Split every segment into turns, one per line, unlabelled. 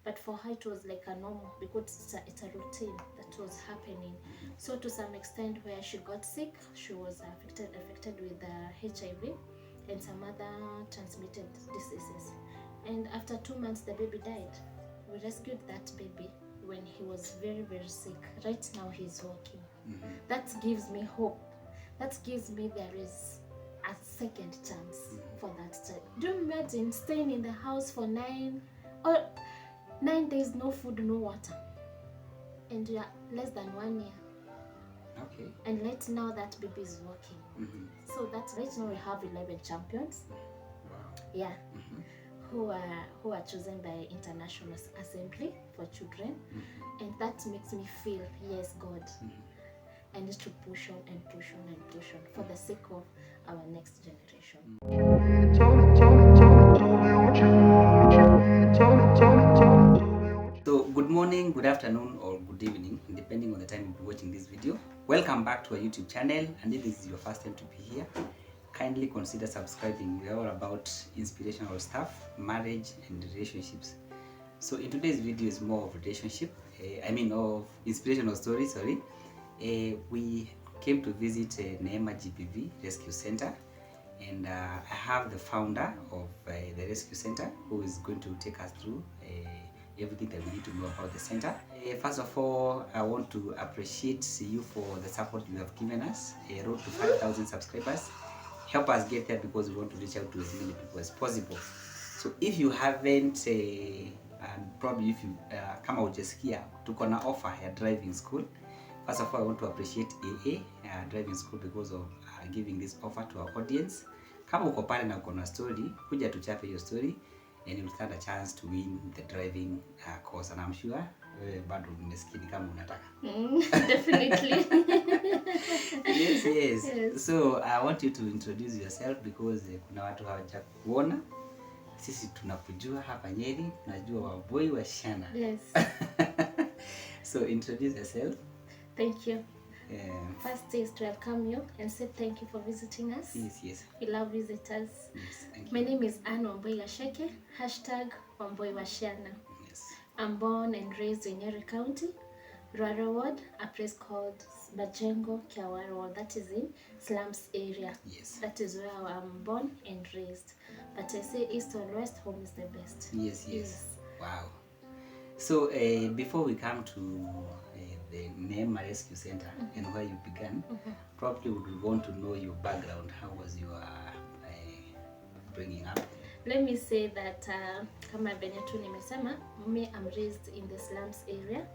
but for her it was like a normal, because it's a routine that was happening. So to some extent, where she got sick, she was affected with HIV and some other transmitted diseases. And after 2 months, the baby died. We rescued that baby when he was very, very sick. Right now, he's walking. That gives me hope. That gives me there is a second chance for that child. Do you imagine staying in the house for 9 days, no food, no water, and you are less than 1 year?
Okay.
And right now that baby is walking. So that's right now we have 11 champions.
Wow.
Yeah. Who are chosen by International Assembly for Children. And that makes me feel, yes, God, I need to push on and push on and push on for the sake of our next generation.
So good morning, good afternoon, or good evening, depending on the time you'll be watching this video. Welcome back to our YouTube channel, and if this is your first time to be here, kindly consider subscribing. We are all about inspirational stuff, marriage and relationships. So in today's video is more of relationship, of inspirational story, sorry. We came to visit Neema GBV Rescue Center, and I have the founder of the Rescue Center who is going to take us through everything that we need to know about the center. First of all, I want to appreciate you for the support you have given us. Road to 5,000 subscribers. Help us get there because we want to reach out to as many people as possible. So if you haven't, and probably if you kama hujasikia, tuko na offer ya driving school. First of all, I want to appreciate AA driving school because of giving this offer to our audience. Kama uko pale na uko na story, kuja tuchape your story and you'll stand a chance to win the driving course, and I'm sure bado umesikia kama unataka.
Definitely.
Yes. So I want you to introduce yourself because kuna watu hawajakuona. Sisi tunakujua hapa Nyeri, tunajua waboi wa Shana.
Yes.
So introduce yourself.
Thank you. First is to welcome you and say thank you for visiting us.
Yes.
We love visitors.
Yes, thank you.
My name is Anne Wamboi Gasheke, #Wamboi Washiana.
Yes.
I'm born and raised in Nyeri County, Ruara Ward, a place called Bajengo, Kiawara. That is in slums area.
Yes.
That is where I'm born and raised. But I say east or west, home is the best.
Yes. Wow. So before we come to the Neema Rescue Center and where you began, probably would want to know your background. How was your bringing up?
Let me say that kama venye tu nimesema, me I'm raised in the slums area,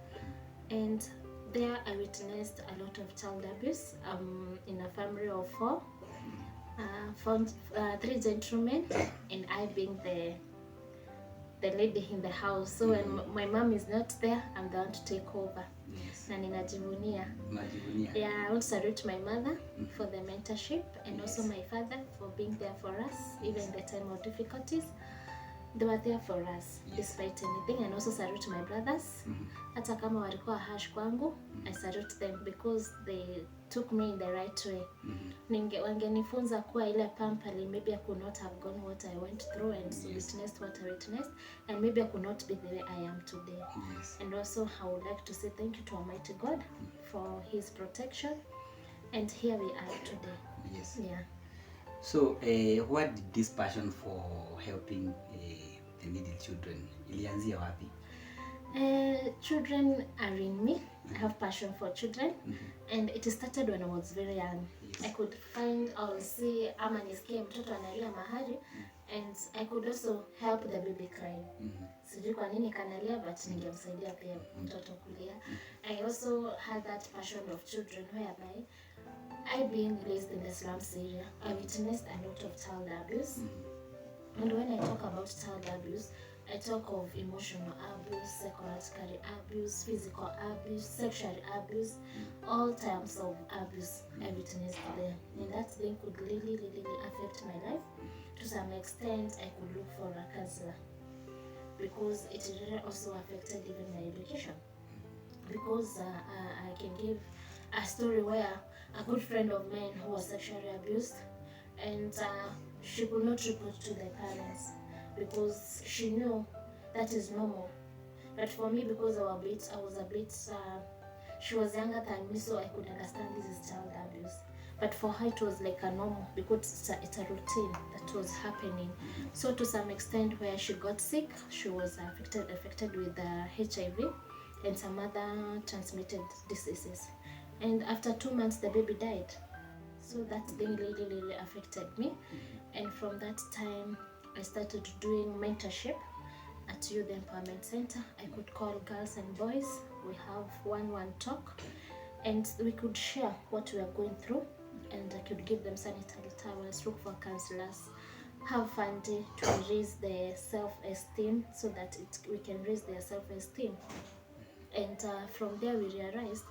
and there I witnessed a lot of child abuse. In a family of 4, found 3 gentlemen, and I being the lady in the house. So when my mom is not there, I'm the one to take over.
Yes.
Na ninajivunia. Yeah, I want to salute my mother for the mentorship, and also my father for being there for us, even in the time of difficulties. They were there for us despite anything. And also salute my brothers. Hata kama walikuwa harsh kwangu, I salute them because they took me in the right way. Wangenifunza kuwa ile pampali, maybe I could not have gone what I went through and witnessed what I witnessed, and maybe I could not be the way I am today. And also I would like to say thank you to Almighty God for His protection, and here we are today.
Yes.
Yeah.
So what did this passion for helping the needy children ilianzia wapi?
Children are in me. I have passion for children, and it started when I was very young. I could find, I'll see ama nisikie mtoto analia mahali, and I could also help the baby cry. Sijui kwa nini kanalia, but ningemsaidia pia mtoto kulia. I also had that passion of children whereby I being raised in the slums area, I witnessed a lot of child abuse. And when I talk about child abuse, I talk of emotional abuse, psychological abuse, physical abuse, sexual abuse, all types of abuse I witnessed there. And that thing could really affect my life. To some extent, I could look for a counselor because it really also affected even my education. Because I can give a story where a good friend of mine who was sexually abused, and she could not report to the parents because she knew that is normal. But for me, because I was a bit, she was younger than me, so I could understand this is child abuse. But for her, it was like a normal, because it's a routine that was happening. So to some extent, where she got sick, she was affected with HIV and some other transmitted diseases. And after 2 months, the baby died. So that thing really affected me. And from that time, I started doing mentorship at Youth Empowerment Center. I could call girls and boys. We have one-on-one talk, and we could share what we are going through, and I could give them sanitary towels, look for counselors, have fun day to raise their self-esteem, so that we can raise their self-esteem. And from there we realized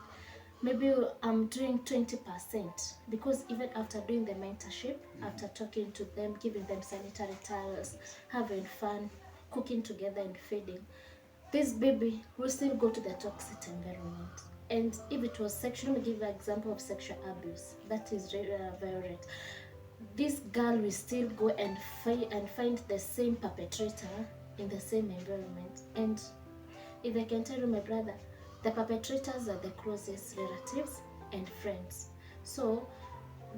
maybe I'm doing 20%, because even after doing the mentorship, after talking to them, giving them sanitary towels, having fun, cooking together and feeding, this baby will still go to the toxic environment. And if it was sexual, let me give an example of sexual abuse. That is violent. This girl will still go and find the same perpetrator in the same environment. And if I can tell you, my brother, the perpetrators are the closest relatives and friends. So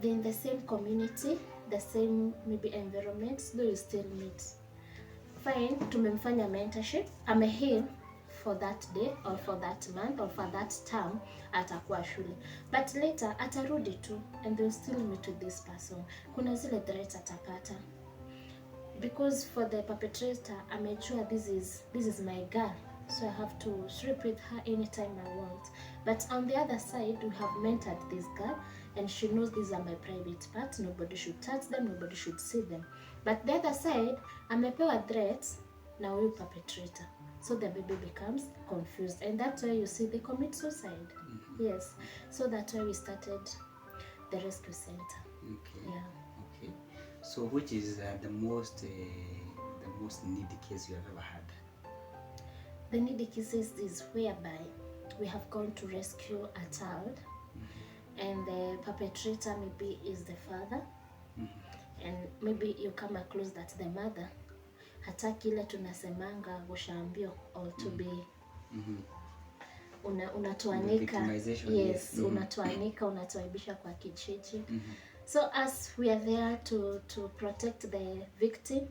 they're in the same community, the same maybe environment, so you still meet. Fine, tumemfanya mentorship, ameheal for that day or for that month or for that term, atakuwa shule. But later atarudi tu, and they'll still meet with this person. Kuna zile threats atapata. Because for the perpetrator, amejua this is my girl, so I have to sleep with her anytime I want. But on the other side, we have mentored this girl, and she knows these are my private parts. Nobody should touch them, nobody should see them. But the other side, amepewa threats na huyu perpetrator. So the baby becomes confused, and that's why you see they commit suicide. Yes. So that's why we started the rescue center.
Okay.
Yeah.
Okay. So which is the most needy case you have ever had?
The needy cases is whereby we have gone to rescue a child, and the perpetrator maybe is the father, and maybe you come across that the mother hataki ile tunasemanga ushaambio, or to be unatuanika. Yes, unatuanika, unatuaibisha kwa kijiji. So as we are there to protect the victim,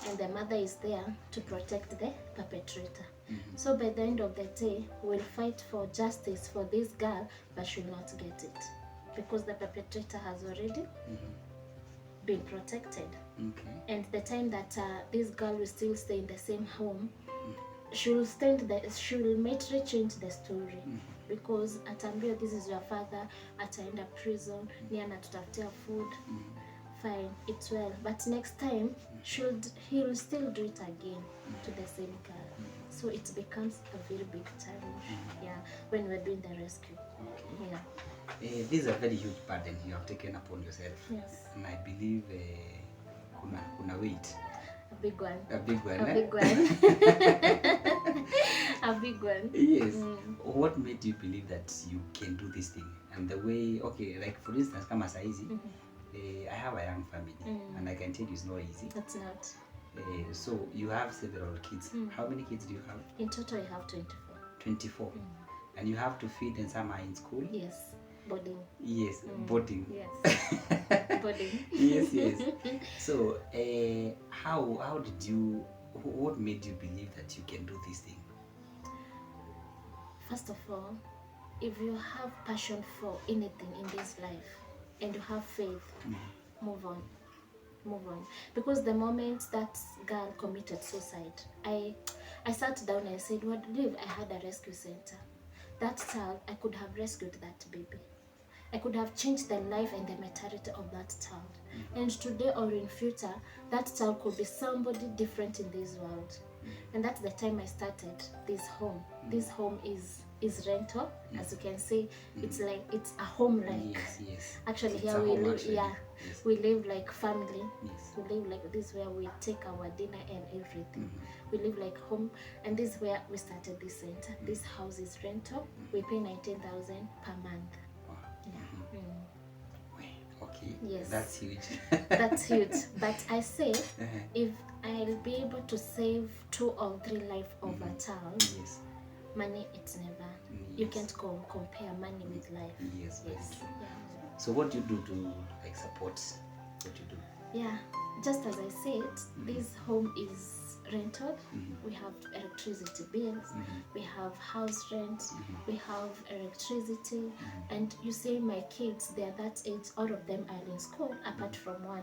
and the mother is there to protect the perpetrator. So by the end of the day, we'll fight for justice for this girl, but she'll not get it, because the perpetrator has already been protected.
Okay.
And the time that this girl will still stay in the same home, she will immediately change the story, because atambia this is your father, ataenda prison, ni anatutafutia food. Fine, it's well, but next time he will still do it again to the same girl. So it becomes a very big challenge. Yeah, when we're doing the rescue.
Okay.
Yeah.
This is a very huge burden you have taken upon yourself.
Yes.
And I believe kuna weight.
A big one.
A big one.
A big one. A big one.
Yes. What made you believe that you can do this thing? And the way, okay, like for instance, kama saizi, I have a young family, and I can tell you it's not easy.
That's not.
So you have several kids. How many kids do you have?
In total, I have 24.
24. And you have to feed, and some are in school?
Yes. Boarding.
Yes, boarding.
Yes. Boarding.
Yes. So how did you, what made you believe that you can do this thing?
First of all, if you have passion for anything in this life and you have faith, move on. Because the moment that girl committed suicide, I sat down and I said, what if I had a rescue center? That child, I could have rescued that baby. I could have changed the life and the mentality of that child. And today or in future, that child could be somebody different in this world. And that's the time I started this home. This home is rental, as you can see. It's like, it's a home like.
Yes.
Actually,
It's
here
a
we
home,
live.
actually.
Yeah,
Yes.
we live like family.
Yes.
We live like this, where we take our dinner and everything. We live like home, and this is where we started this center. This house is rental. We pay 19,000 per month.
Wow.
Yeah.
Okay. Okay.
Yes.
That's huge.
That's huge. But I say, if I'll be able to save 2 or 3 life of a child,
Yes.
money, it's never. You can't compare money with life.
Yes, very true.
Yeah.
So what do you do to like support what you do?
Yeah, just as I said, this home is rented. We have electricity bills, we have house rent, we have electricity, and you see my kids, they are that age, all of them are in school, apart from one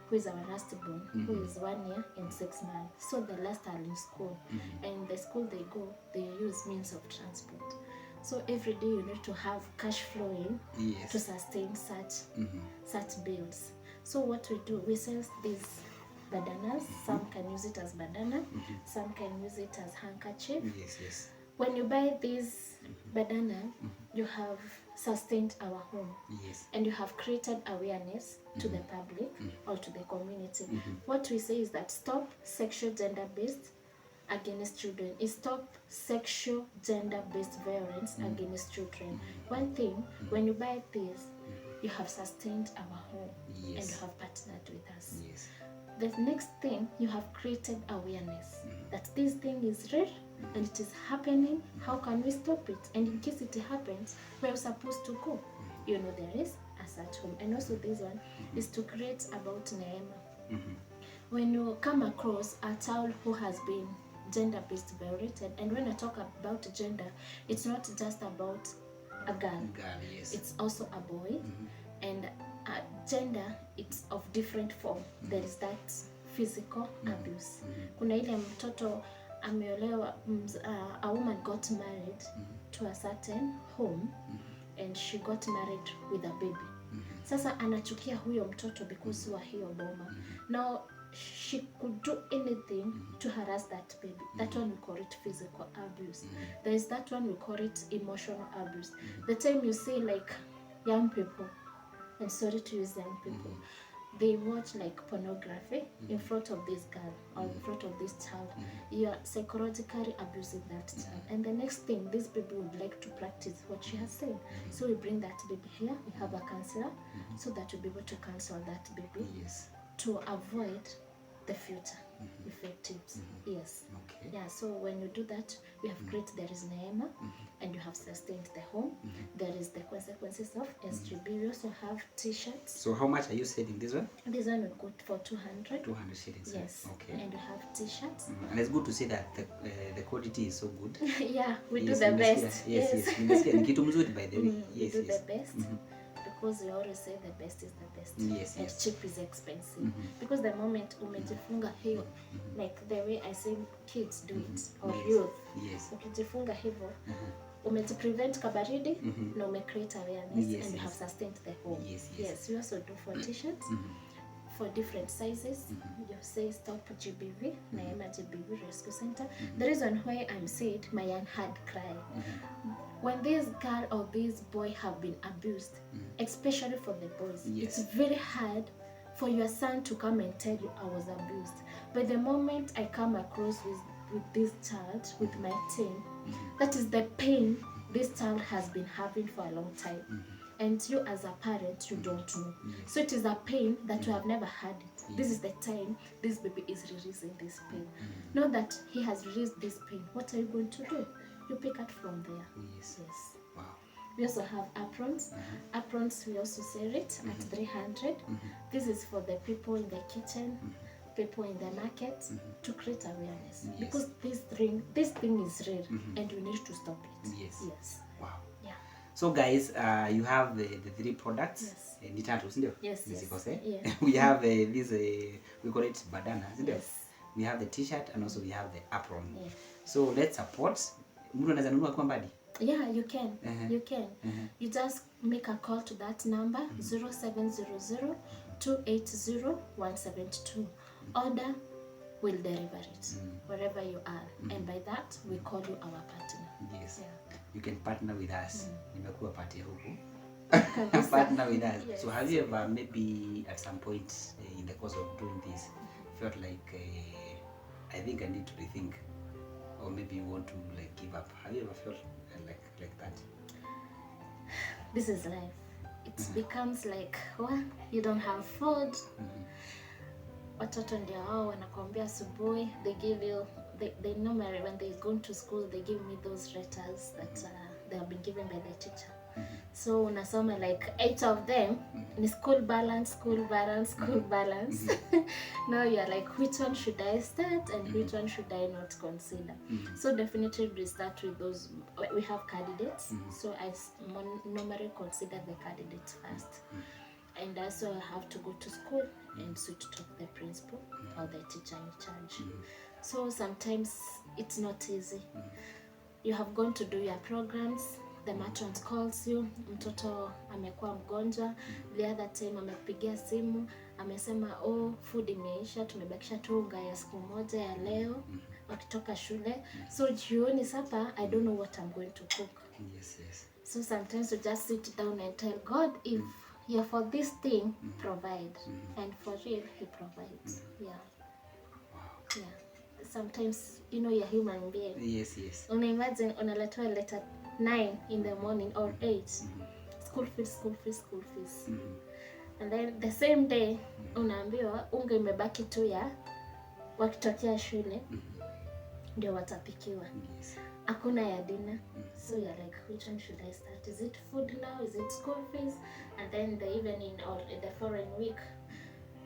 who is our last born, who is 1 year and 6 months. So the rest are in school, and the school they go, they use means of transport. So every day you need to have cash flowing to sustain such bills. So what we do, we sell these bandanas. Some can use it as bandana, some can use it as handkerchief.
Yes.
When you buy this bandana, you have sustained our home.
Yes.
And you have created awareness to the public or to the community. What we say is that stop sexual gender-based against children. Is stop sexual gender-based violence against children. One thing, when you buy this, you have sustained our home and you have partnered with us.
Yes.
The next thing, you have created awareness that this thing is real and it is happening. How can we stop it? And in case it happens, we're supposed to go. You know, there is a such home. And also this one is to create about Neema. When you come across a child who has been gender-based violated, and when I talk about gender, it's not just about a girl,
Yes.
it's also a boy, and gender, it's of different form. There is that physical abuse. Kuna ile mtoto ameolewa, a woman got married to a certain home and she got married with a baby. Sasa anachukia huyo mtoto because wa hiyo boma. Now she could do anything to harass that baby. That one we call it physical abuse. There is that one we call it emotional abuse. The time you see like young people, and sorry to use young people, they watch like pornography in front of this girl or in front of this child, you are psychologically abusing that child. And the next thing, this baby would like to practice what she has said. So we bring that baby here, we have a counselor, so that we'll be able to counsel that baby to avoid the future effectives. Yes.
Okay.
Yeah, so when you do that, we have created, there is Neema, and you have sustained the home. There is the consequences of SGB. We also have t-shirts.
So how much are you selling this one?
This one will go for 200.
200 shillings.
Yes.
Okay.
And you have t-shirts.
And it's good to see that the quality is so good.
Yeah, we do the best.
Yes. Ni kitu mzuri by the way.
We do the best. Because we always say the best is the best. And cheap is expensive. Because the moment umejifunga hiyo, like the way I say kids do it, or youth, ukijifunga hivyo, umejiprevent kabaridi, na umecreate awareness, and you have sustained the home. Yes, we also do for t-shirts. For different sizes, you say stop GBV, Neema GBV Rescue Center. The reason why I'm saying my unheard cry, when this girl or this boy have been abused, especially for the boys, it's very hard for your son to come and tell you I was abused. But the moment I come across with this child, with my team, that is the pain this child has been having for a long time. And you as a parent, you don't know. So it is a pain that you have never had it. This is the time this baby is releasing this pain. Now that he has released this pain, what are you going to do? You pick it from there. Yes.
Wow.
We also have aprons. Aprons, we also sell it at 300. This is for the people in the kitchen, people in the market, to create awareness. Because this thing is real, and we need to stop it. Yes.
Wow.
Yeah.
So guys, you have the 3 products.
Yes.
We have this, we call it bandana.
Yes.
We have the t-shirt and also we have the apron. So let's support.
Yeah, you can. You can. You just make a call to that number 0700 280 172. Order, will deliver it wherever you are, and by that we call you our partner.
Yes.
Yeah.
You can partner with us. Nimekuwa party huku. Partner with us. So have you ever maybe at some point in the course of doing this felt like I think I need to rethink, or maybe you want to like give up? Have you ever felt like that?
This is life. it becomes like, well, you don't have food. Watoto ndio wao wanakuambia asubuhi, they give you, they normally when they go to school they give me those letters that they have been given by the teacher. So unasoma like 8 of them ni school balance. Now you're like, which one should I start and which one should I not consider? So definitely we start with those. We have candidates, so I normally consider the candidates first. And also I have to go to school and so to talk to the principal or the teacher in charge. So sometimes it's not easy. You have gone to do your programs, the matron calls you, mtoto amekuwa mgonjwa, the other time amepigia simu, amesema food imeisha, tumebakisha tu unga ya siku moja ya leo wakitoka shule. So jioni sapa, I don't know what I'm going to cook.
Yes.
So sometimes you just sit down and tell God, if you're for this thing, provide. And for real, he provides. Yeah. Sometimes, you're human being.
Yes.
Imagine unaletewa letter 9 in the morning or 8. School fees. And then the same day, unaambiwa unga imebaki tu ya wakitokea shule ndio watapikiwa. Hakuna ya dinner. So you're like, which one should I start? Is it food now? Is it school fees? And then the evening or the following week,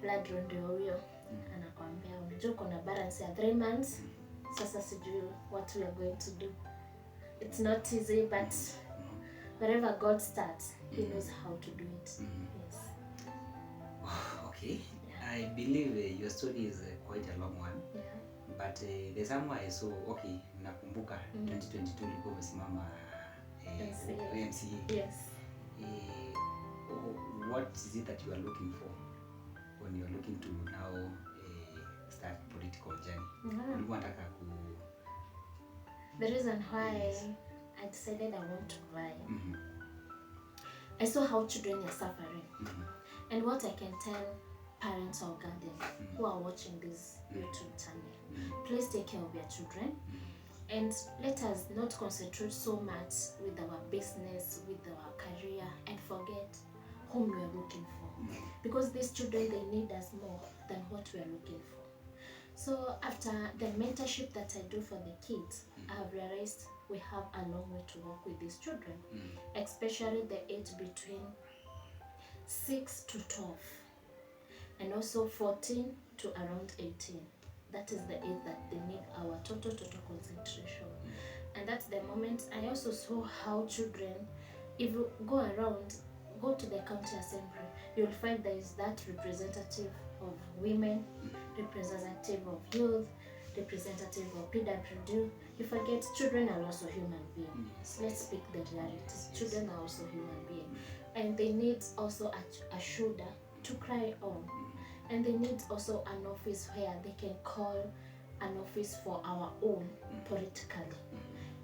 blood ndio huyo anakuambia unajua kuna balance ya 3 months. Sasa sijui what we are going to do. It's not easy, but wherever God starts, he knows how to do it. Yes.
Okay. Yeah. I believe your story is quite a long one.
Yeah.
But there's somewhere I saw, okay, nakumbuka 2022 ulikuwa umesimama MCA.
Yes.
What is it that you are looking for when you are looking to now start political journey? Ulikuwa unataka
The reason why I decided I want to buy, I saw how children are suffering. And what I can tell parents or guardians who are watching this YouTube channel, please take care of your children. And let us not concentrate so much with our business, with our career, and forget whom we are looking for. Because these children, they need us more than what we are looking for. So after the mentorship that I do for the kids, I have realized we have a long way to walk with these children, especially the age between 6 to 12, and also 14 to around 18. That is the age that they need our total concentration. And that's the moment I also saw how children, if you go to the county assembly, you'll find there is that representative of women, representative of youth, representative of PWD. You forget children are also human beings. Let's speak the realities. Children are also human beings. And they need also a shoulder to cry on. And they need also an office where they can call an office for our own politically.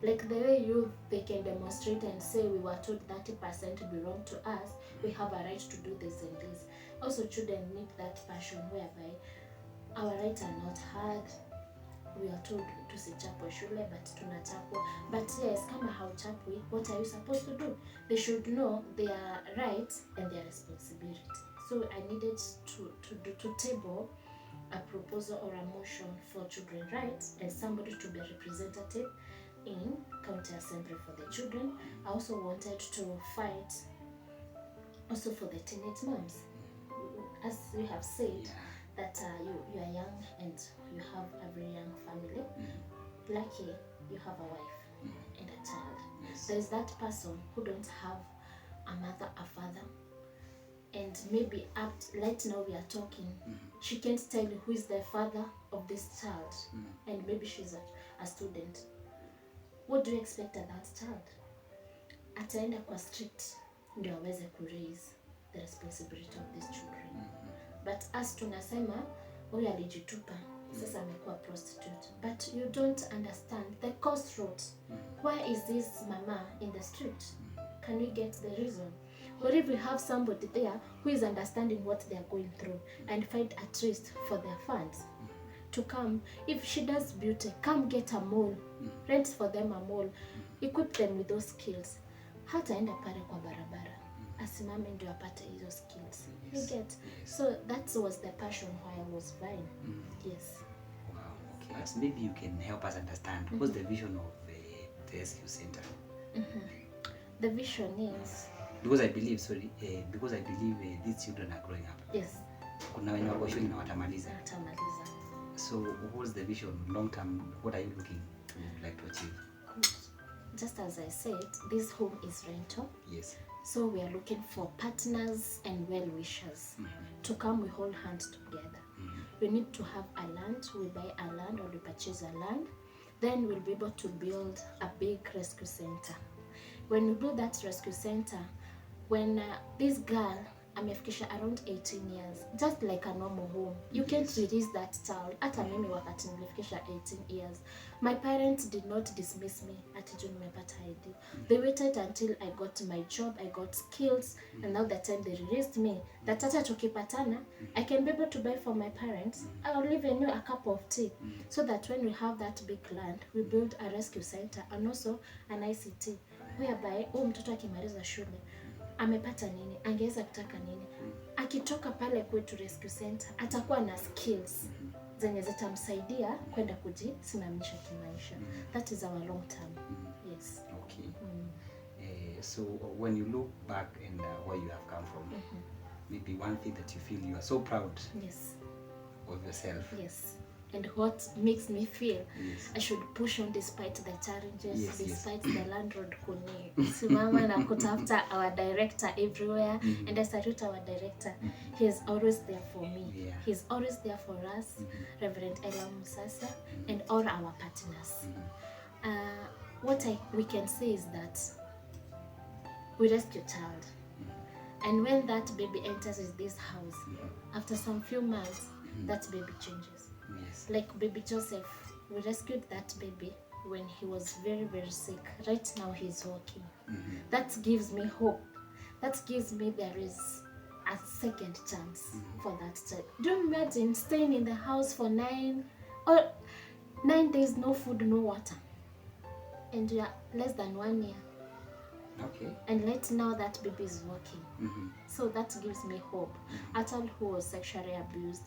Like the way they can demonstrate and say we were told 30% belong to us, we have a right to do this and this. Also children need that passion whereby our rights are not heard. We are told to tusichapwe shule but tunachapwa. But yes, kama hauchapwi, what are you supposed to do? They should know their rights and their responsibility. So I needed to table a proposal or a motion for children's rights and somebody to be representative in county assembly for the children. I also wanted to fight also for the teenage moms. As you have said, that you are young and you have a very young family. Lucky you have a wife and a child. There is that person who don't have a mother, a father, and maybe right now we are talking, she can't tell you who is the father of this child, and maybe she's a student. What do you expect of that child? Ataenda kwa street ndio aweze raise the responsibility of these children. But as tunasema, huyu alijitupa, sasa amekuwa prostitute. But you don't understand the cost route. Why is this mama in the street? Can we get the reason? Or if we have somebody there who is understanding what they are going through and find a trust for their funds to come. If she does beauty, come get a mall, rent for them a mall, equip them with those skills. Hataenda pale kwa barabara. asimame ndio apate hizo skills.
Yes.
You get?
Yes.
So that was the passion why I was buying. Yes.
Wow. Okay. But maybe you can help us understand what's the vision of the rescue center.
The vision is,
because I believe these children are growing up.
yes,
Kuna wenye wako shule na watamaliza.
watamaliza.
So what's the vision long term? What are you looking to like to achieve?
Good. Just as I said, this home is rental.
Yes.
So we are looking for partners and well-wishers to come. We hold hands together. We need to have a land. We buy a land or we purchase a land. Then we'll be able to build a big rescue center. When we build that rescue center, when this girl amefikisha around 18 years, just like a normal home, you can't release that child. Hata mimi wakati nilifikisha 18 years, my parents did not dismiss me ati juu nimepata ID. They waited until I got my job, I got skills, and now the time they released me, that hata tukipatana, I can be able to buy for my parents. I'll even you a cup of tea, so that when we have that big land, we build a rescue center and also an ICT, whereby mtoto akimaliza shule amepata nini, angeweza kutaka nini, akitoka pale kwetu rescue center atakuwa na skills zenye zitamsaidia kwenda kujisimamisha kimaisha. That is our long term. Yes.
Okay. So when you look back and where you have come from, maybe one thing that you feel you are so proud
Yes.
of yourself.
Yes. And what makes me feel
Yes.
I should push on despite the challenges,
Yes,
despite the landlord kunisimama na kutafuta our director everywhere. And I salute our director. He is always there for me.
Yeah.
He's always there for us, Reverend Ella Musasa, and all our partners. What we can say is that we rescue a child. And when that baby enters this house, after some few months, that baby changes.
Yes.
Like baby Joseph, we rescued that baby when he was very, very sick. Right now he's walking. That gives me hope. That gives me there is a second chance for that child. Do you imagine staying in the house for 9 days, no food, no water, and you are less than 1 year?
Okay.
And right now that baby is walking. So that gives me hope. A child who was sexually abused,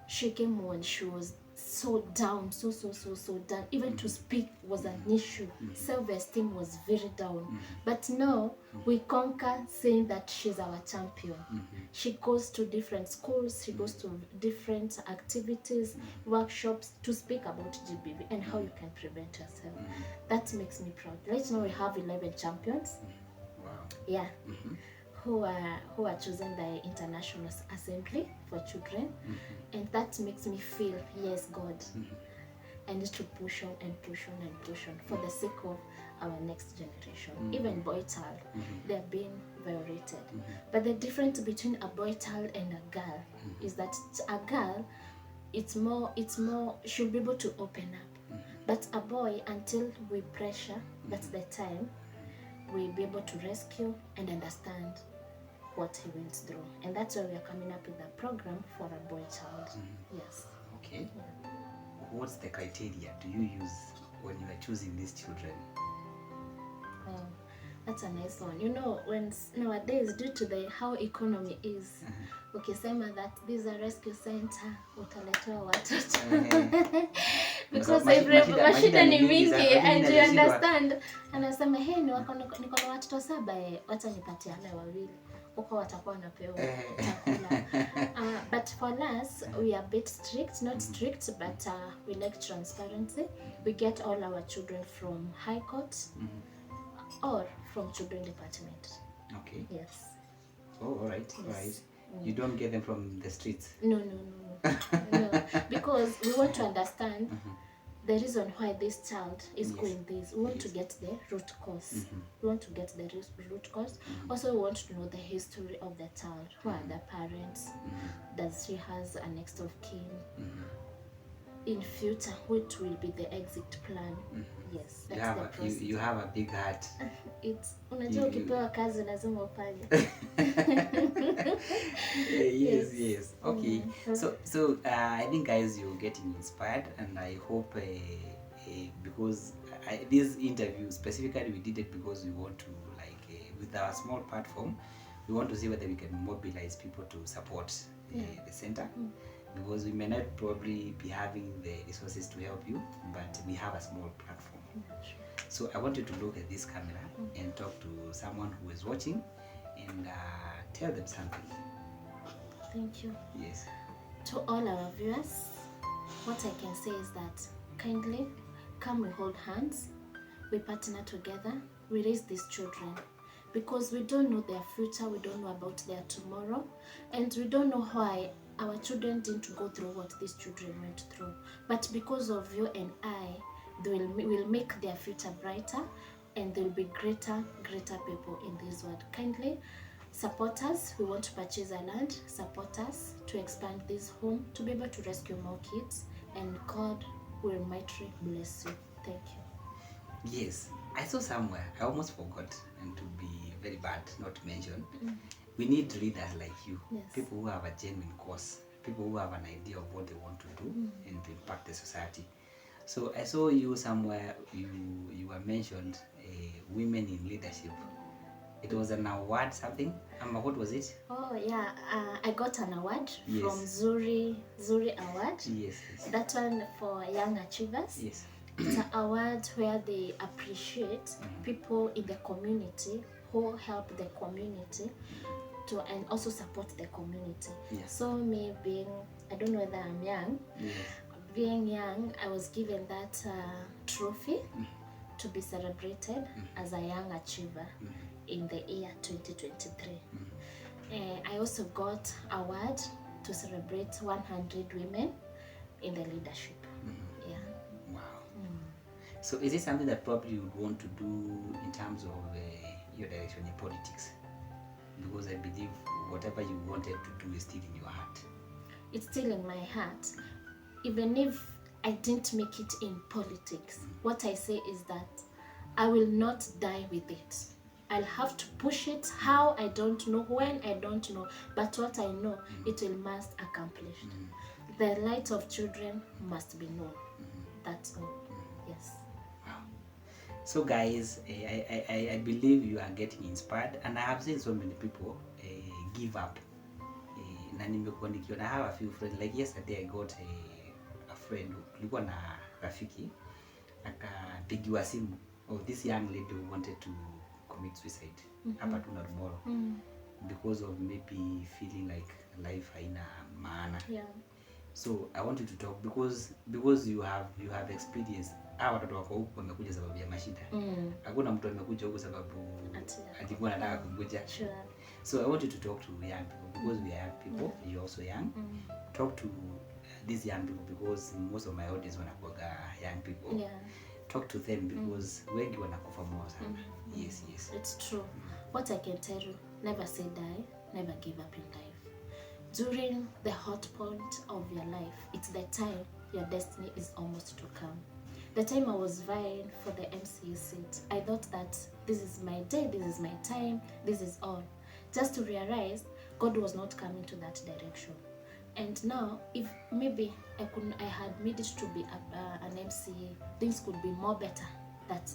she came when she was so down, so down. Even to speak was an issue. Self-esteem was very down. But now we conquer saying that she's our champion. She goes to different schools, she goes to different activities, workshops to speak about GBV and how you can prevent yourself. That makes me proud. Right now we have 11 champions.
Wow.
Yeah. Who are chosen by International Assembly for Children, and that makes me feel, yes, God, I need to push on and push on and push on for the sake of our next generation. Even boy child, they're being violated. But the difference between a boy child and a girl is that a girl, it's more, she'll be able to open up. But a boy, until we pressure, that's the time we'll be able to rescue and understand what he went through. And that's why we are coming up with a program for a boy child. Yes.
Okay. Yeah. What's the criteria do you use when you are choosing these children?
That's a nice one. You know, when nowadays, due to how economy is, ukisema that this is a rescue center, utaletewa watoto. Because mashida ni mingi, and you understand. Anasema, hey, niko na watoto 7, wacha nipatiane 2. Huko watakuwa wanapewa chakula. But for us, we are a bit strict, not strict, but we like transparency. We get all our children from High Court or from Children Department.
Okay.
Yes.
Oh, all right. Yes. All right. You don't get them from the streets?
No. No. Because we want to understand the reason why this child is going this. We want to get the root cause. We want to get the root cause. Also, we want to know the history of the child. Who are the parents? Does she has a next of kin? In future, what will be the exit plan? Yes, that's the process. You have a big heart. It's unajua ukipewa kazi lazima ufanye.
Yes. Okay. So I think guys, you're getting inspired, and I hope because this interview specifically we did it because we want to with our small platform we want to see whether we can mobilize people to support the center, because we may not probably be having the resources to help you, but we have a small platform.
Sure.
So I want you to look at this camera and talk to someone who is watching and tell them something.
Thank you.
Yes.
To all our viewers, what I can say is that kindly come, we hold hands, we partner together, we raise these children, because we don't know their future, we don't know about their tomorrow, and we don't know why our children didn't go through what these children went through. But because of you and I, they will make their future brighter, and they'll be greater people in this world. Kindly support us. We want to purchase a land. Support us to expand this home, to be able to rescue more kids, and God will mightily bless you. Thank you.
Yes, I saw somewhere, I almost forgot, and to be very bad not to mention, we need leaders like you,
Yes.
people who have a genuine cause, people who have an idea of what they want to do and to impact the society. So I saw you somewhere, you were mentioned women in leadership. It was an award something. What was it?
Oh yeah, I got an award
Yes.
from Zuri Award.
Yes.
That one for young achievers.
Yes.
It's an award where they appreciate people in the community who help the community to, and also support the community.
Yes.
So me being, I don't know whether I'm young,
Yes.
being young, I was given that trophy to be celebrated as a young achiever in the year 2023. I also got award to celebrate 100 women in the leadership. Yeah.
Wow. So is it something that probably you would want to do in terms of your direction in politics? Because I believe whatever you wanted to do is still in your heart.
It's still in my heart. Even if I didn't make it in politics, what I say is that I will not die with it. I'll have to push it. How, I don't know. When, I don't know. But what I know, it will must accomplish. The light of children must be known. That's all. Yes.
Wow. So guys, I believe you are getting inspired, and I have seen so many people give up. Na nimekuwa nikiona, I have a few friends, like yesterday I got a friend, kulikuwa na rafiki akapigiwa simu, oh, this young lady wanted to commit suicide hapa tu na tomorrow because of maybe feeling like life haina maana.
Yeah.
So I want you to talk because you have experience. Hawa watoto wako huku wamekuja sababu ya mashida. Hakuna mtu amekuja huku sababu alikuwa anataka kukuja.
Sure.
So I want you to talk to young people because we are young people. You're also young. Talk to these young people because most of my audience wanakuwa young people.
Yeah.
Talk to them because wengi wanakufa moyo sana. Yes.
It's true. What I can tell you, never say die, never give up in life. During the hot point of your life, it's the time your destiny is almost to come. The time I was vying for the MCA seat, I thought that this is my day, this is my time, this is all. Just to realize God was not coming to that direction. And now, if maybe I had made it to be an MCA, things could be more better, that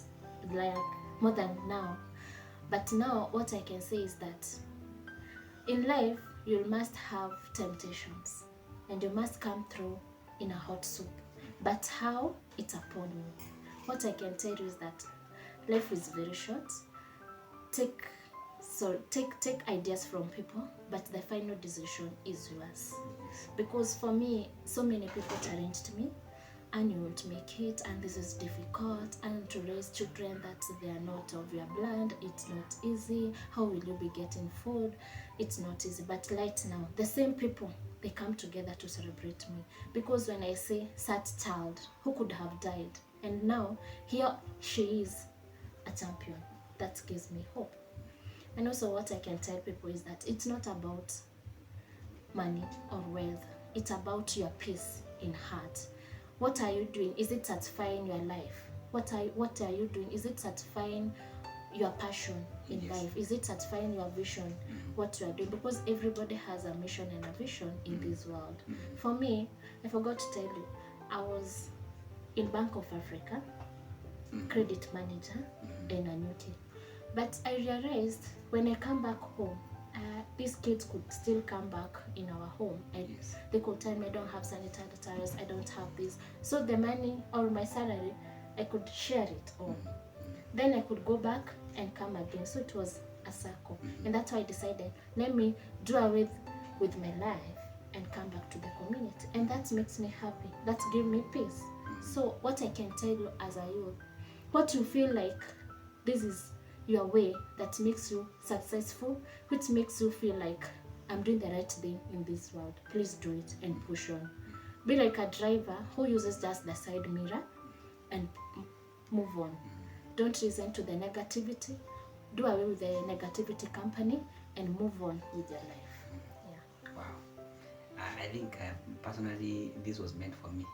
like more than now. But now, what I can say is that in life, you must have temptations, and you must come through in a hot soup. But how? It's upon you. What I can tell you is that life is very short. Take ideas from people, but the final decision is yours. Because for me, so many people challenged me, and you won't make it, and this is difficult, and to raise children that they are not of your blood, it's not easy. How will you be getting food? It's not easy. But right now, the same people, they come together to celebrate me. Because when I say sad child who could have died, and now here she is a champion, that gives me hope. And also what I can tell people is that it's not about money or wealth. It's about your peace in heart. What are you doing? Is it satisfying your life? What are you doing? Is it satisfying your passion in life? Is it satisfying your vision, what you are doing? Because everybody has a mission and a vision in this world. For me, I forgot to tell you, I was in Bank of Africa, credit manager in a new team. But I realized when I come back home, I these kids could still come back in our home, and
Yes.
they could tell me I don't have sanitary towels, I don't have this. So the money or my salary, I could share it all. Then I could go back and come again. So it was a circle. And that's why I decided, let me do away with my life and come back to the community. And that makes me happy. That gives me peace. So what I can tell you as a youth, what you feel like this is your way that makes you successful, which makes you feel like I'm doing the right thing in this world, please do it and push on. Be like a driver who uses just the side mirror and move on. Don't listen to the negativity. Do away with the negativity company and move on with your life. Yeah.
Wow. I think personally this was meant for me.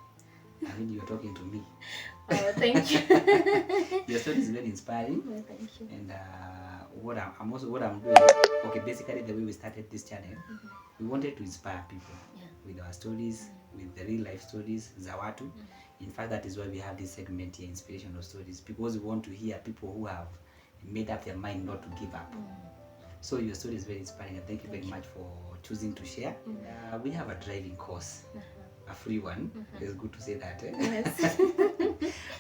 I mean, you're talking to me.
Oh, thank you.
Your story is very inspiring.
Oh, thank you.
And what I'm doing. Okay, basically the way we started this channel, we wanted to inspire people with our stories, with the real life stories, Zawatu. In fact, that is why we have this segment here, inspirational stories, because we want to hear people who have made up their mind not to give up. So your story is very inspiring, and thank you very much for choosing to share. We have a driving course, a free one. It's good to say that.
Yes.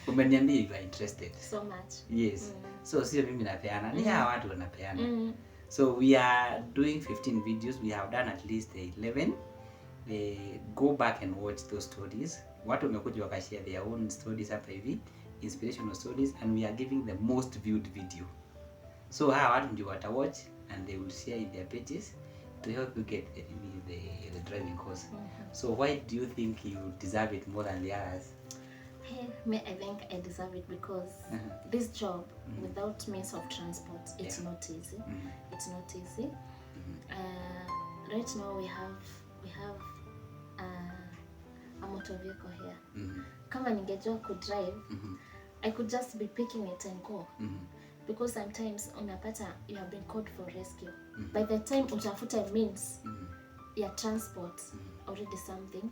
Umeniambia if you are interested.
So much.
Yes. So sio mimi napeana, ni hawa watu wanapeana. So we are doing 15 videos. We have done at least 11. Go back and watch those stories. Watu wamekuja wakashare their own stories hapa hivi, inspirational stories, and we are giving the most viewed video. So hawa watu ndio watawatch and they will share in their pages to help you get the driving course. So why do you think you deserve it more than the others?
I think I deserve it because this job without means of transport, it's not easy. It's not easy. Right now we have a motor vehicle here. Kama ningejua could drive, I could just be picking it and go. Because sometimes unapata you have been called for rescue. By the time utafuta means your transport, already something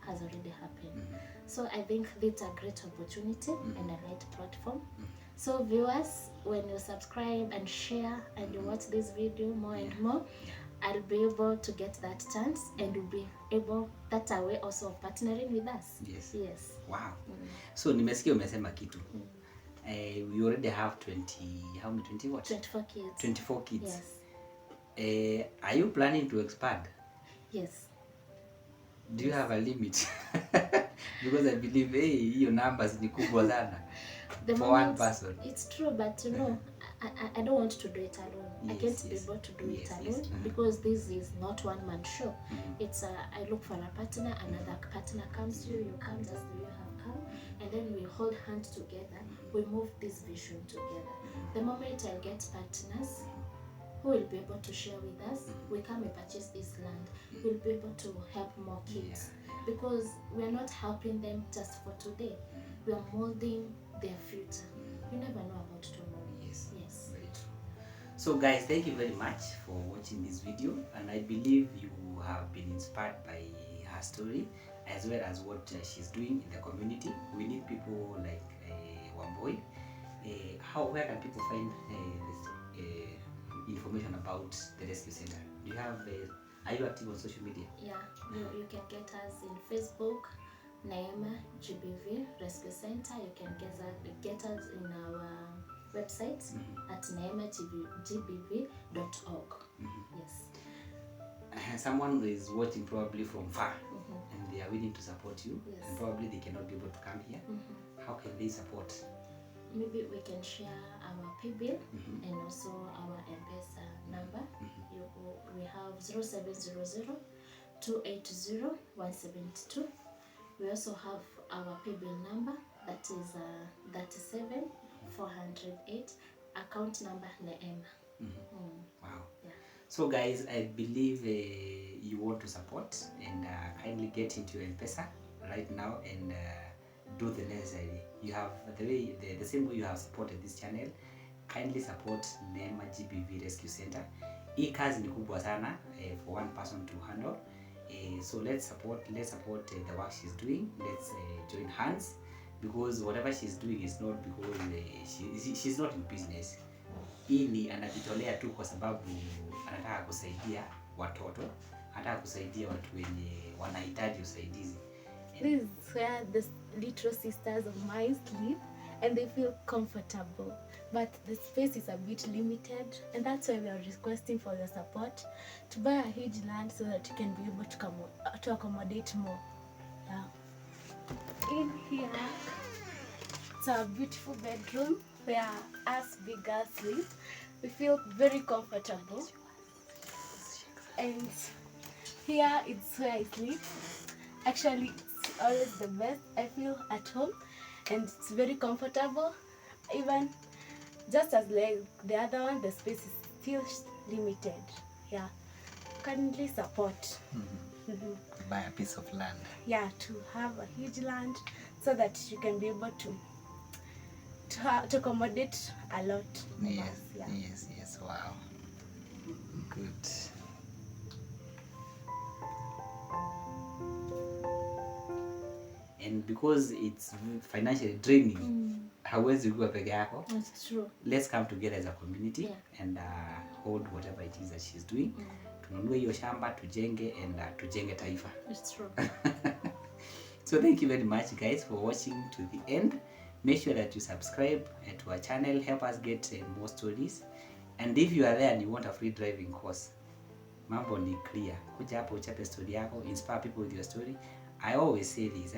has already happened. So I think it's a great opportunity and a right platform. So viewers, when you subscribe and share and you watch this video more and more, I'll be able to get that chance and you'll be able, that's a way also of partnering with us.
Yes.
Yes.
Wow. So nimesikia umesema kitu. We already have 20 what?
24 kids.
24 kids.
Yes.
Are you planning to expand?
Yes.
Do you have a limit? Because I believe your numbers ni kubwa sana for one person.
It's true, but you know, I don't want to do it alone.
Yes,
I can't be able to do it alone
yes.
because this is not one man show. It's I look for a partner, another partner comes to you, you come just the way you have come, and then we hold hands together, we move this vision together. The moment I get partners who will be able to share with us, we come and purchase this land, we'll be able to help more kids. Because we're not helping them just for today. We are molding their future. You never know about tomorrow.
Yes. Very true.
So
guys, thank you very much for watching this video, and I believe you have been inspired by her story as well as what she's doing in the community. We need people like Wamboi. Where can people find information about the rescue center? Do you have are you active on social media?
Yeah, you can get us in Facebook, Neema GBV Rescue Center. You can get us in our website at neemagbv.org. Yes.
Someone is watching probably from far and they are willing to support you, and probably they cannot be able to come here. How can they support?
Maybe we can share our pay-bill and also our M-Pesa number. We have 0700 280 172. We also have our pay-bill number, that is 37 408. Account number Neema.
Wow.
Yeah.
So guys, I believe you want to support, and kindly get into your M-Pesa right now and do the necessary. You have the same way you have supported this channel. Kindly support Neema GBV Rescue Center. Hii kazi ni kubwa sana for one person to handle. So let's support the work she's doing. Let's join hands, because whatever she's doing is not because she's not in business. hii ni anajitolea tu kwa sababu anataka kusaidia watoto, anataka kusaidia watu wenye wanahitaji usaidizi.
This is where the little sisters of mine sleep and they feel comfortable. But the space is a bit limited, and that's why we are requesting for your support to buy a huge land so that you can be able to accommodate more. Yeah. In here, it's a beautiful bedroom where us big girls sleep. We feel very comfortable. And here it's where I sleep. Actually, it's always the best. I feel at home and it's very comfortable. Even just as like the other one, the space is still limited. Yeah. Kindly support.
Buy a piece of land.
Yeah, to have a huge land so that you can be able to accommodate a lot of
Yes,
us. Yeah.
yes, wow. Good. And because it's financially draining, hauwezi kuwa peke yako.
That's true.
Let's come together as a community,
Yeah.
and hold whatever it is that she's doing. Tununue hiyo shamba, tujenge, and tujenge taifa.
It's true.
So thank you very much guys for watching to the end. Make sure that you subscribe to our channel, help us get more stories. And if you are there and you want a free driving course, mambo ni clear. Kuja hapo uchape story yako, inspire people with your story. I always say this,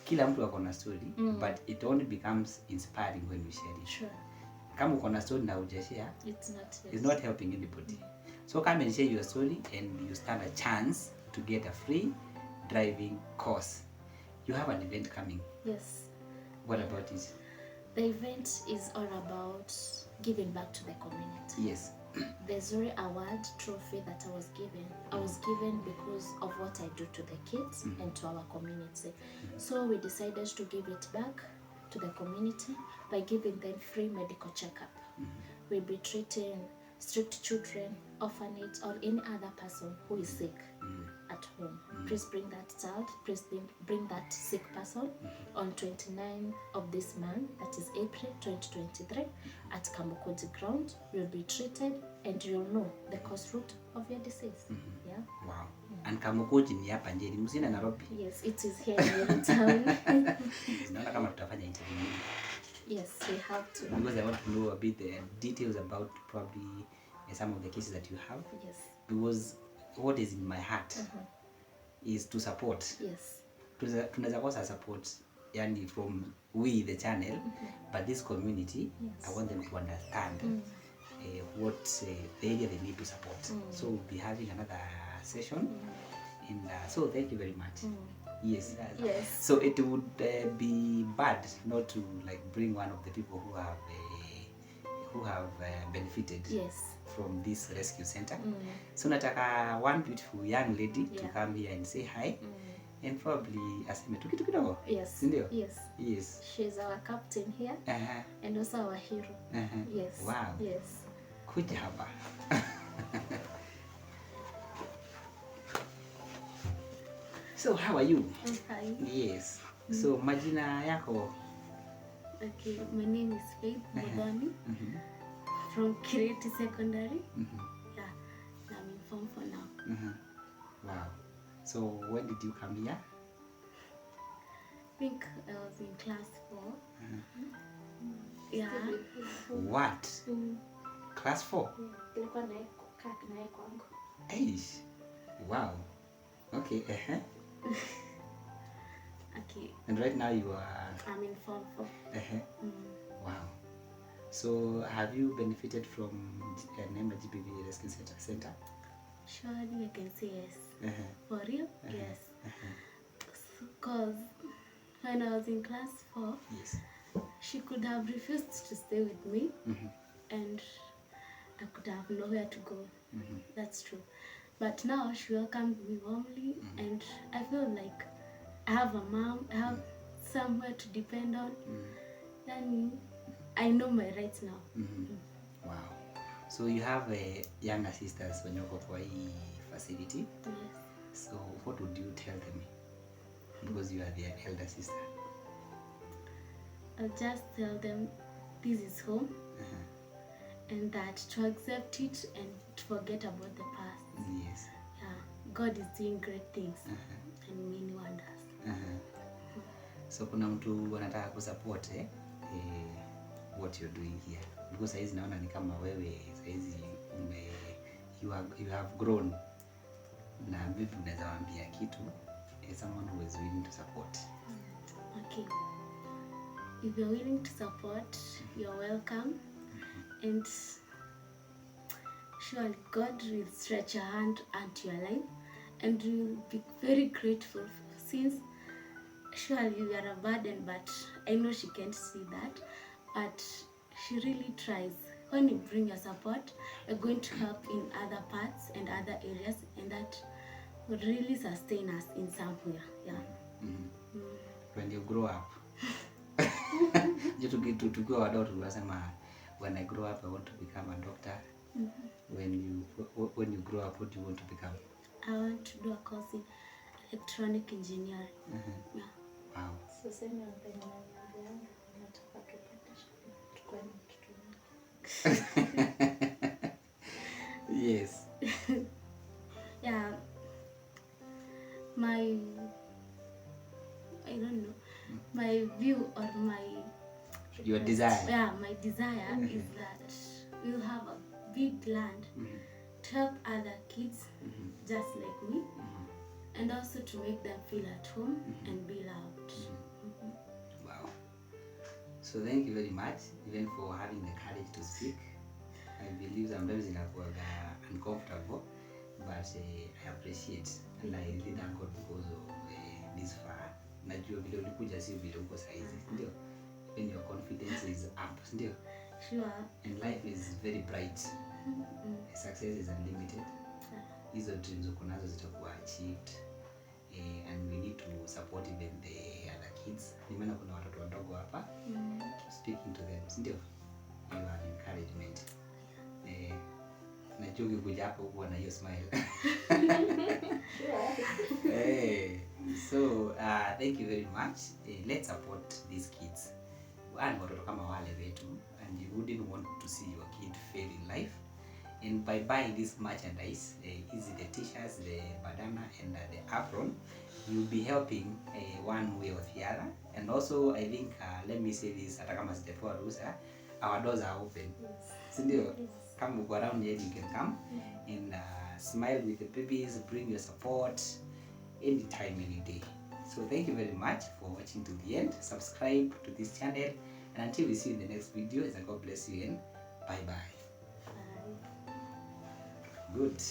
kila mtu ako na story, but it only becomes inspiring when you share it.
Sure.
Kama uko na story na hujashare, it's not helping anybody. So come and share your story and you stand a chance to get a free driving course. You have an event coming.
Yes.
What about it?
The event is all about giving back to the community.
Yes.
The Zuri Award trophy that I was given because of what I do to the kids and to our community. So we decided to give it back to the community by giving them free medical checkup. We'll be treating strict children, orphanage, or any other person who is sick at home. Please bring that child, please bring that sick person on 29th of this month, that is April 2023, at Kamukoji ground. You'll be treated and you'll know the cause root of your disease. Yeah.
Wow. And Kamukoji ni hapa Njeri, msina Nairobi.
Yes, it is here in town.
Naona kama tutafanya interview.
Yes, we have to.
Because I want to know a bit the details about probably some of the cases that you have.
Yes.
Because what is in my heart is to support.
Yes.
Tunaweza kosa support, yani from we the channel, but this community, I want them to understand what the area they need to support. So we'll be having another session, and so thank you very much. Yes.
Yes.
So it would be bad not to like bring one of the people who have benefited from this rescue center. So nataka one beautiful young lady to come here and say hi, and probably aseme tu kitu kidogo.
Yes.
Sindio?
Yes.
Yes.
She's our captain here and also our hero. Yes.
Wow.
Yes.
Kuja hapa. So how are you?
I'm fine.
Yes. So majina yako?
Okay, my name is Faith Mudhami from Kireti Secondary. Yeah, I'm in form for now.
Wow. So when did you come here?
I think I was in class 4. Yeah.
What? Class 4?
Nilikuwa naye kwangu.
Eish. Wow. Okay.
Okay.
And right now you are?
I'm in form 4.
Wow. So have you benefited from an GBV Rescue Center?
Surely I can say yes. For real? Yes. Because when I was in class 4, she could have refused to stay with me and I could have nowhere to go. That's true. But now she welcomed me warmly and I feel like I have a mom, I have somewhere to depend on. And I know my rights now.
Wow. So you have younger sisters when you go for a facility.
Yes.
So what would you tell them? Because you are their elder sister.
I'll just tell them this is home and that to accept it and to forget about the past.
Yes.
Yeah, God is doing great things and many wonders.
So kuna mtu anataka kusupport what you're doing here, because saizi naona ni kama wewe saizi you have grown, na maybe unaweza waambia kitu someone who is willing to support.
Okay, if you're willing to support, you're welcome. And surely God will stretch a hand unto your life, and we will be very grateful, since surely you are a burden, but I know she can't see that, but she really tries. When you bring your support, you're going to help in other parts and other areas, and that would really sustain us in somewhere. Yeah.
When you grow up, tukiwa wadogo tunasema, when I grow up I want to become a doctor. When you grow up, what do you want to become?
I want to do a course in electronic engineering. Yeah.
Wow.
So same thing nataka tupate
Yes.
Yeah. I don't know. My view or
your desire.
Yeah, my desire is that we'll have a big land to help other kids just like me, and also to make them feel at home and be loved.
Wow. So thank you very much, even for having the courage to speak. I believe sometimes inakuwa uncomfortable, but I appreciate, and I really thank God because of this far. Najua vile ulikuja si vile uko saizi, ndio? When your confidence is up, ndio?
Sure.
And life is very bright. Success is unlimited. Hizo dreams uko nazo zitakuwa achieved. And we need to support even the other kids. Nimeona kuna watoto wadogo hapa. Speaking to them, ndio? You are an encouragement. Najua ukikuja hapo huwa na hiyo smile. So thank you very much. Let's support these kids. And watoto kama wale wetu, and you wouldn't want to see your kid fail in life. And by buying this merchandise, easy the t-shirts, the bandana, and the apron, you'll be helping one way or the other. And also, I think, let me say this, hata kama sijapewa ruhusa, our doors are open. Sindio? Come go around here, you can come and smile with the babies, bring your support anytime, any day. So thank you very much for watching to the end. Subscribe to this channel, and until we see you in the next video, God bless you and bye bye. Good.